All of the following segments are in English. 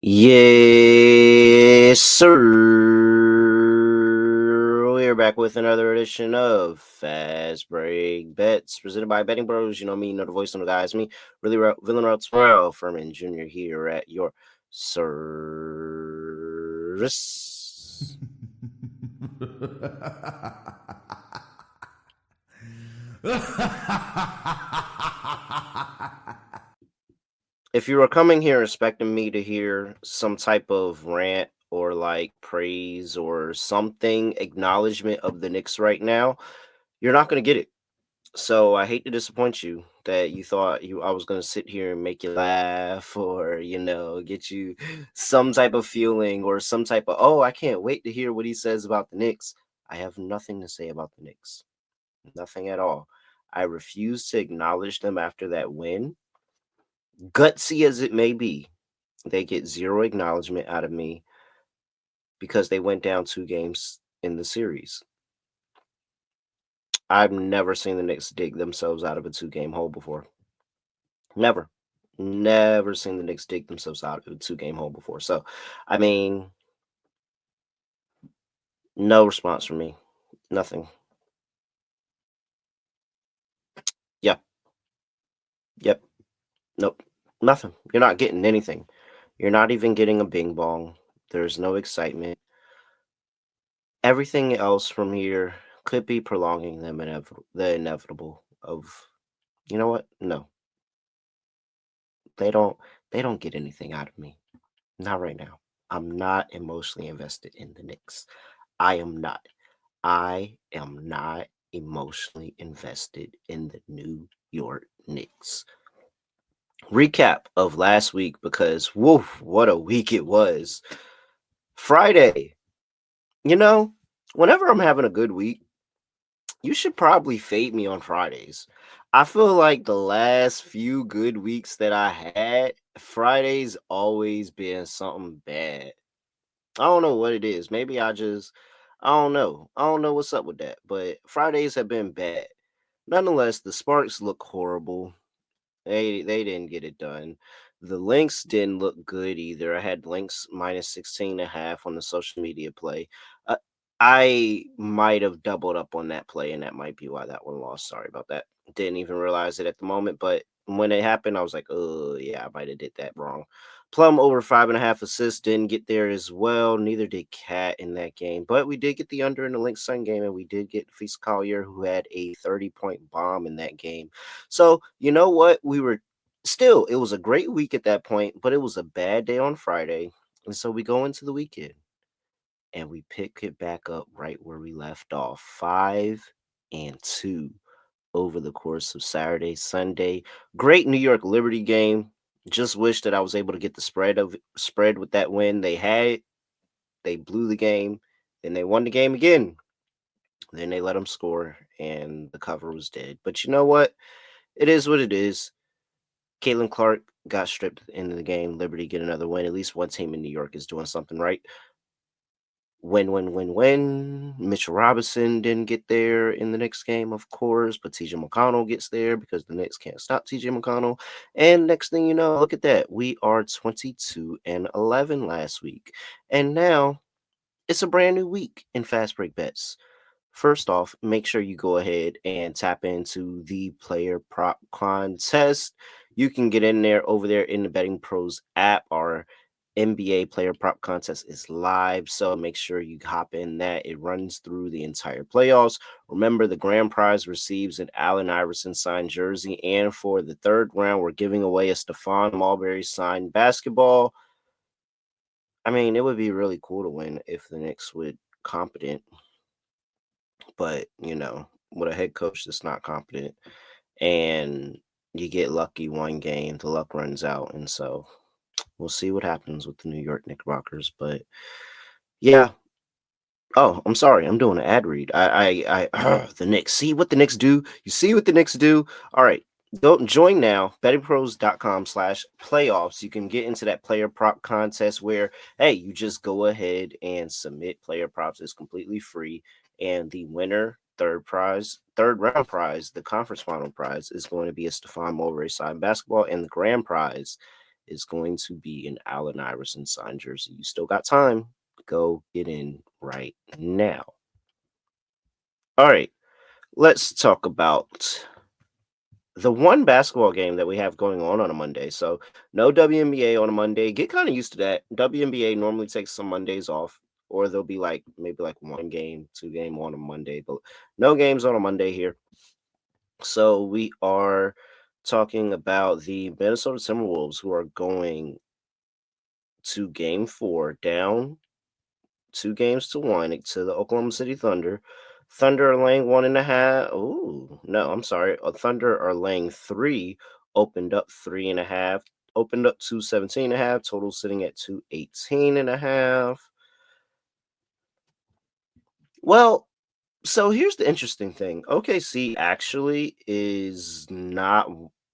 Yes, sir. We're back with another edition of Fast Break Bets presented by BettingPros. You know me, you know the voice, on the guys. Me, Terrell Furman Jr. here at your service. If you are coming here expecting me to hear some type of rant or like praise or something acknowledgement of the Knicks right now, you're not going to get it. So I hate to disappoint you that you thought I was gonna sit here and make you laugh or get you some type of feeling or some type of I can't wait to hear what he says about the Knicks. I have nothing to say about the Knicks. Nothing at all. I refuse to acknowledge them after that win. Gutsy as it may be, they get zero acknowledgement out of me because they went down 2 games in the series. I've never seen the Knicks dig themselves out of a 2-game hole before. Never. Never seen the Knicks dig themselves out of a 2-game hole before. So, I mean, no response from me. Nothing. Yep. Yep. Nope. Nothing. You're not getting anything. You're not even getting a bing bong. There's no excitement. Everything else from here could be prolonging the inevitable of, you know what? No. They don't get anything out of me. Not right now. I'm not emotionally invested in the Knicks. I am not. I am not emotionally invested in the New York Knicks. Recap of last week because woof, what a week it was. Friday. Whenever I'm having a good week, you should probably fade me on Fridays. I feel like the last few good weeks that I had, Fridays always been something bad. I don't know what it is. Maybe I don't know. I don't know what's up with that. But Fridays have been bad. Nonetheless, the Sparks look horrible. They didn't get it done. The Lynx didn't look good either. I had Lynx minus 16.5 on the social media play. Uh, I might have doubled up on that play, and that might be why that one lost. Sorry about that. Didn't even realize it at the moment, but when it happened, I was like, oh yeah, I might have did that wrong. Plum over 5.5 assists didn't get there as well. Neither did Cat in that game, but we did get the under in the Lynx Sun game, and we did get Feast Collier, who had a 30-point bomb in that game. So you know what? It was a great week at that point, but it was a bad day on Friday, and so we go into the weekend and we pick it back up right where we left off, 5-2 over the course of Saturday, Sunday. Great New York Liberty game. Just wish that I was able to get the spread with that win. They blew the game, then they won the game again. Then they let them score, and the cover was dead. But you know what? It is what it is. Caitlin Clark got stripped at the end of the game. Liberty get another win. At least one team in New York is doing something right. Win, win, win, win. Mitchell Robinson didn't get there in the next game, of course, but TJ McConnell gets there because the Knicks can't stop TJ McConnell. And next thing you know, look at that. We are 22-11 last week. And now it's a brand new week in Fast Break Bets. First off, make sure you go ahead and tap into the player prop contest. You can get in there over there in the Betting Pros app. Our NBA player prop contest is live, so make sure you hop in that. It runs through the entire playoffs. Remember, the grand prize receives an Allen Iverson signed jersey, and for the third round, we're giving away a Stephon Marbury signed basketball. I mean, it would be really cool to win if the Knicks would competent, but with a head coach that's not competent and you get lucky one game, the luck runs out. And so we'll see what happens with the New York Knickerbockers. But yeah. Oh, I'm sorry. I'm doing an ad read. The Knicks. See what the Knicks do? You see what the Knicks do? All right. Don't join now. BettingPros.com/playoffs. You can get into that player prop contest where, hey, you just go ahead and submit player props. It's completely free. And the winner, third round prize, the conference final prize is going to be a Stephon Marbury signed basketball. And the grand prize is going to be an Allen Iverson signed jersey. You still got time. Go get in right now. All right, let's talk about the one basketball game that we have going on a Monday. So no WNBA on a Monday. Get kind of used to that. WNBA normally takes some Mondays off, or there'll be like maybe like one game, two game on a Monday, but no games on a Monday here. So we are talking about the Minnesota Timberwolves, who are going to game 4 down 2-1 to the Oklahoma City Thunder. Thunder are laying 1.5. Oh, no, I'm sorry. Thunder are laying 3, opened up 3.5, opened up 217.5, total sitting at 218.5. Well, so here's the interesting thing. OKC actually is not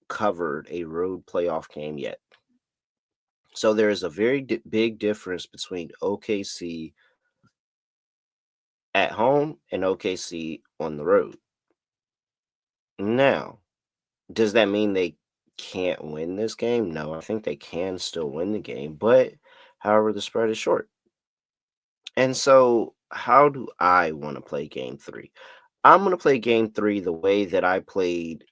covered a road playoff game yet. So there is a very big difference between OKC at home and OKC on the road. Now, does that mean they can't win this game? No, I think they can still win the game, but however, the spread is short. And so, how do I want to play game 3? I'm going to play game 3 the way that I played.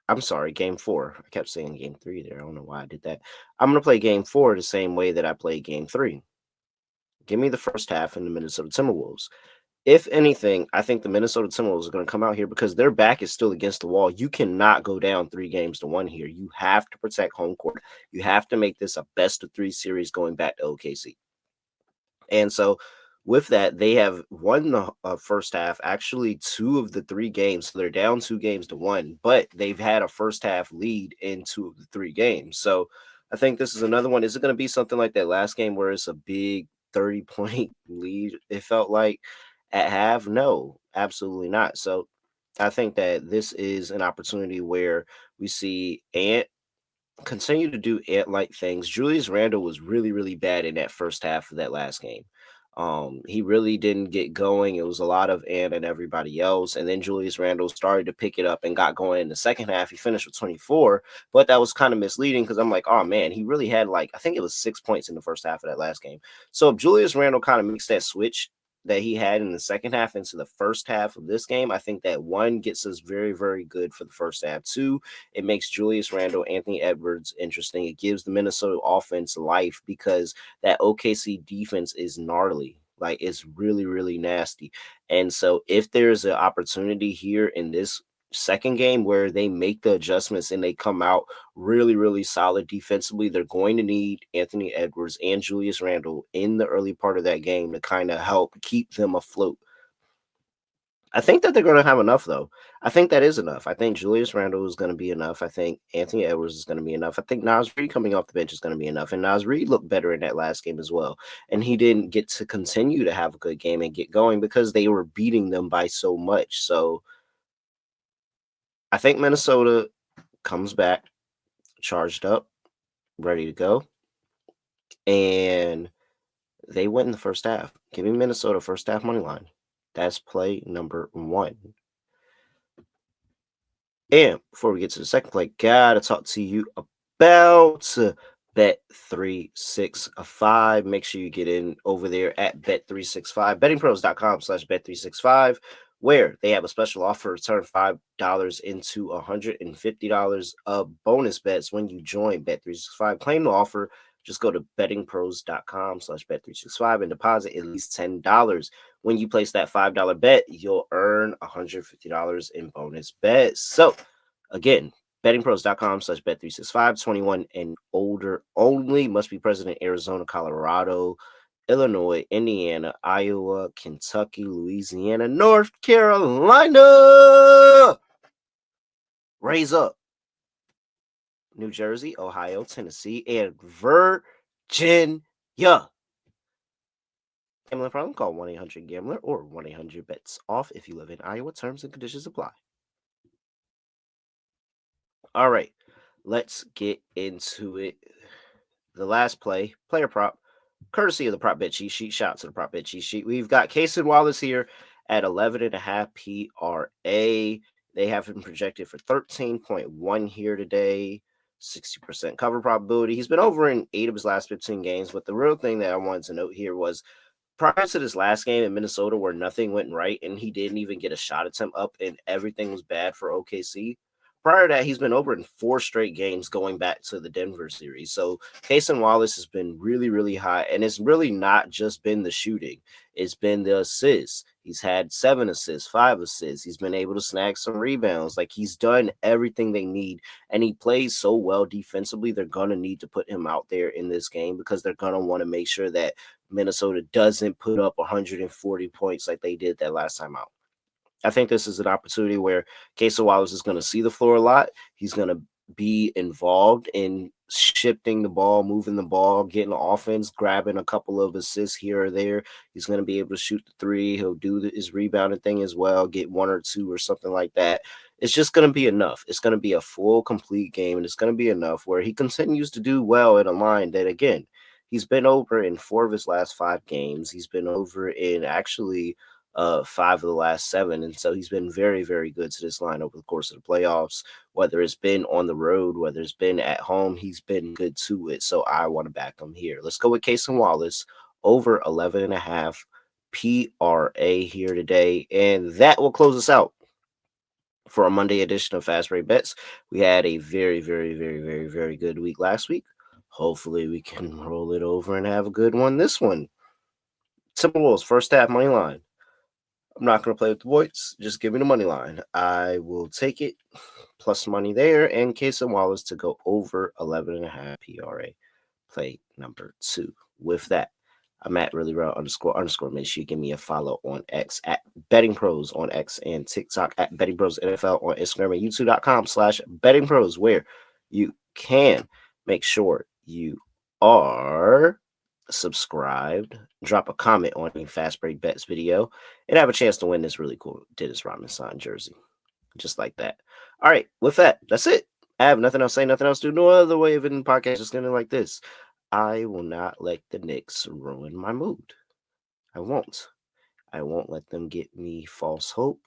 I'm sorry, game 4. I kept saying game 3 there. I don't know why I did that. I'm going to play game 4 the same way that I played game 3. Give me the first half in the Minnesota Timberwolves. If anything, I think the Minnesota Timberwolves are going to come out here because their back is still against the wall. You cannot go down 3-1 here. You have to protect home court. You have to make this a best of 3 series going back to OKC. And so with that, they have won the first half, actually 2 of the 3 games. So they're down 2-1, but they've had a first half lead in 2 of the 3 games. So I think this is another one. Is it going to be something like that last game where it's a big 30-point lead? It felt like at half. No, absolutely not. So I think that this is an opportunity where we see Ant continue to do ant-like things. Julius Randle was really, really bad in that first half of that last game. He really didn't get going. It was a lot of Ant and everybody else. And then Julius Randle started to pick it up and got going in the second half. He finished with 24, but that was kind of misleading because I'm like, oh man, he really had like, I think it was 6 points in the first half of that last game. So if Julius Randle kind of makes that switch that he had in the second half into the first half of this game, I think that one gets us very, very good for the first half. 2, it makes Julius Randle, Anthony Edwards interesting. It gives the Minnesota offense life because that OKC defense is gnarly. Like it's really, really nasty. And so if there's an opportunity here in this second game where they make the adjustments and they come out really, really solid defensively, they're going to need Anthony Edwards and Julius Randle in the early part of that game to kind of help keep them afloat. I think that they're going to have enough, though. I think that is enough. I think Julius Randle is going to be enough. I think Anthony Edwards is going to be enough. I think Nas Reed coming off the bench is going to be enough. And Nas Reed looked better in that last game as well. And he didn't get to continue to have a good game and get going because they were beating them by so much. So I think Minnesota comes back charged up, ready to go. And they win the first half. Give me Minnesota first half money line. That's play number 1. And before we get to the second play, gotta talk to you about Bet365. Make sure you get in over there at Bet365, bettingpros.com/Bet365, where they have a special offer. Turn $5 into $150 of bonus bets when you join Bet365. Claim the offer. Just go to bettingpros.com/Bet365 and deposit at least $10. When you place that $5 bet, you'll earn $150 in bonus bets. So again, bettingpros.com/bet365, 21 and older only, must be present in Arizona, Colorado, Illinois, Indiana, Iowa, Kentucky, Louisiana, North Carolina. Raise up. New Jersey, Ohio, Tennessee, and Virginia. Gambling problem? Call 1-800-GAMBLER or 1-800-BETS-OFF if you live in Iowa. Terms and conditions apply. All right, let's get into it. The last play, player prop, courtesy of the prop bet cheat sheet. Shout out to the prop bet cheat sheet. We've got Cason Wallace here at 11.5 PRA. They have him projected for 13.1 here today. 60% cover probability. He's been over in 8 of his last 15 games, but the real thing that I wanted to note here was prior to this last game in Minnesota where nothing went right and he didn't even get a shot attempt up and everything was bad for OKC. Prior to that, he's been over in 4 straight games going back to the Denver series. So Cason Wallace has been really, really high. And it's really not just been the shooting. It's been the assists. He's had 7 assists, 5 assists. He's been able to snag some rebounds. Like he's done everything they need. And he plays so well defensively. They're going to need to put him out there in this game because they're going to want to make sure that Minnesota doesn't put up 140 points like they did that last time out. I think this is an opportunity where Cason Wallace is going to see the floor a lot. He's going to be involved in shifting the ball, moving the ball, getting offense, grabbing a couple of assists here or there. He's going to be able to shoot the 3. He'll do his rebounding thing as well, get 1 or 2 or something like that. It's just going to be enough. It's going to be a full, complete game, and it's going to be enough where he continues to do well in a line that, again, he's been over in 4 of his last 5 games. He's been over in actually 5 of the last 7. And so he's been very, very good to this line over the course of the playoffs. Whether it's been on the road, whether it's been at home, he's been good to it. So I want to back him here. Let's go with Cason Wallace over 11.5 PRA here today. And that will close us out for a Monday edition of Fast Break Bets. We had a very, very, very, very, very good week last week. Hopefully we can roll it over and have a good one this one. Timberwolves first half money line. I'm not going to play with the points. Just give me the money line. I will take it plus money there. And Cason Wallace to go over 11.5 PRA. Play number 2. With that, I'm at really real __. Make sure you give me a follow on X at BettingPros on X and TikTok at BettingPros NFL on Instagram and YouTube.com/BettingPros, where you can make sure you are subscribed, drop a comment on a Fast Break Bets video, and have a chance to win this really cool Dennis Rodman signed jersey. Just like that. All right, with that, that's it. I have nothing else to say, nothing else to do. No other way of ending the podcast, just going to like this. I will not let the Knicks ruin my mood. I won't. I won't let them get me false hope,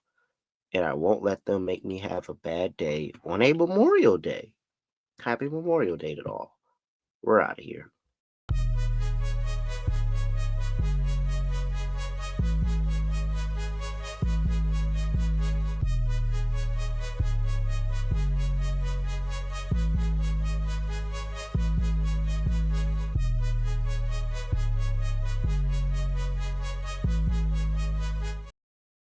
and I won't let them make me have a bad day on a Memorial Day. Happy Memorial Day to all. We're out of here.